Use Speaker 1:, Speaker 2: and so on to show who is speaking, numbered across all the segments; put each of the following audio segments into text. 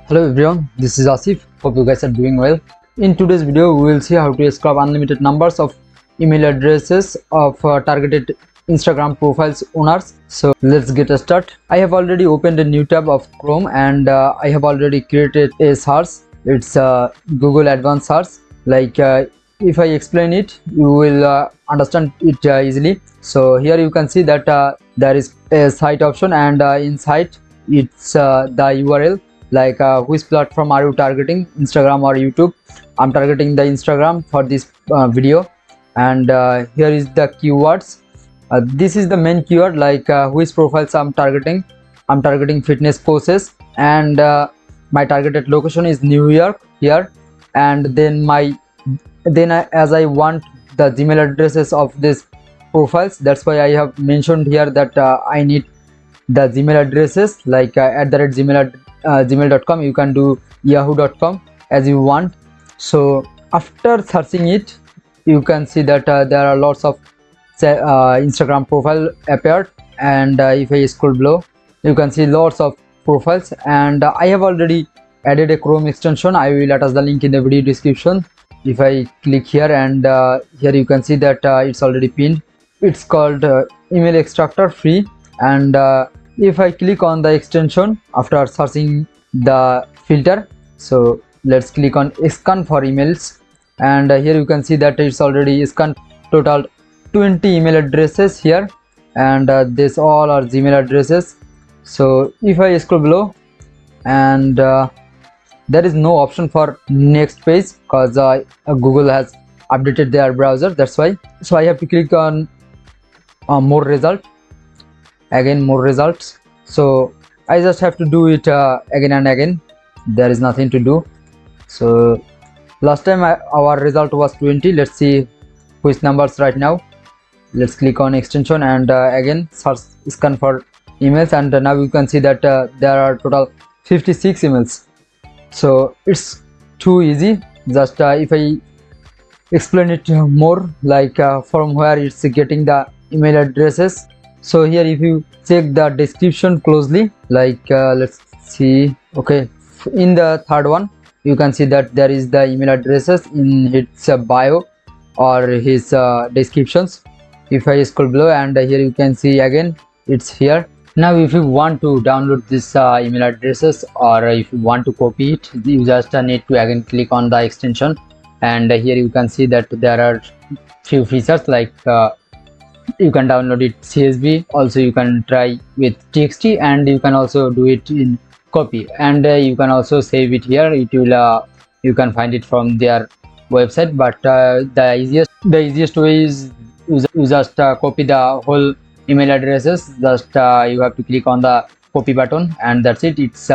Speaker 1: Hello everyone, this is Asif. Hope you guys are doing well. In today's video, we will see how to scrub unlimited numbers of email addresses of targeted Instagram profiles owners. So let's get started. I have already opened a new tab of Chrome and I have already created a search. It's Google Advanced Search. If I explain it, you will understand it easily. So here you can see that there is a site option, and inside it's the URL. Which platform are you targeting, Instagram or YouTube? I'm targeting the Instagram for this video, and here is the keywords. This is the main keyword, which profiles I'm targeting fitness courses, and my targeted location is New York here. And then as I want the Gmail addresses of these profiles, that's why I have mentioned here that I need the Gmail addresses, @gmail.com. You can do yahoo.com as you want. So after searching it, you can see that there are lots of Instagram profile appeared, and if I scroll below, you can see lots of profiles, and I have already added a Chrome extension. I will attach the link in the video description. If I click here, and here you can see that it's already pinned. It's called email extractor free, and if I click on the extension after searching the filter, so let's click on scan for emails, and here you can see that it's already scanned total 20 email addresses here, and this all are Gmail addresses. So if I scroll below, and there is no option for next page because Google has updated their browser, that's why. So I have to click on more result, again more results. So I just have to do it again and again. There is nothing to do. So last time our result was 20. Let's see which numbers right now. Let's click on extension, and again search scan for emails, and now you can see that there are total 56 emails. So it's too easy. Just if I explain it more, from where it's getting the email addresses. So here if you check the description closely, let's see, okay, in the third one you can see that there is the email addresses in its bio or his descriptions. If I scroll below, and here you can see again it's here. Now if you want to download this email addresses, or if you want to copy it, you just need to again click on the extension, and here you can see that there are few features, you can download it CSV, also you can try with TXT, and you can also do it in copy, and you can also save it here. It will you can find it from their website, but the easiest way is you just copy the whole email addresses. Just you have to click on the copy button, and that's it, it's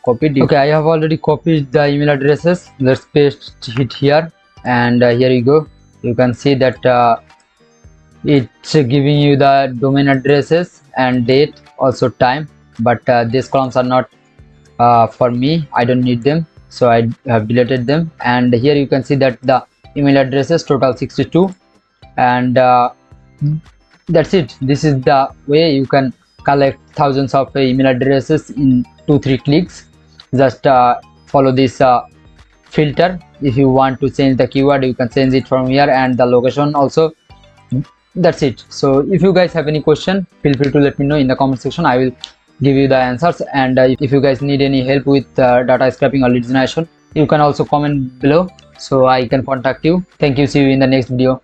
Speaker 1: copied. Okay, I have already copied the email addresses. Let's paste it here, and here you go. You can see that it's giving you the domain addresses and date, also time, but these columns are not for me. I don't need them, so I have deleted them. And here you can see that the email addresses total 62, and that's it. This is the way you can collect thousands of email addresses in 2-3 clicks. Just follow this filter. If you want to change the keyword, you can change it from here, and the location also. That's it. So if you guys have any question, feel free to let me know in the comment section. I will give you the answers, and if you guys need any help with data scraping or lead generation, you can also comment below so I can contact you. Thank you. See you in the next video.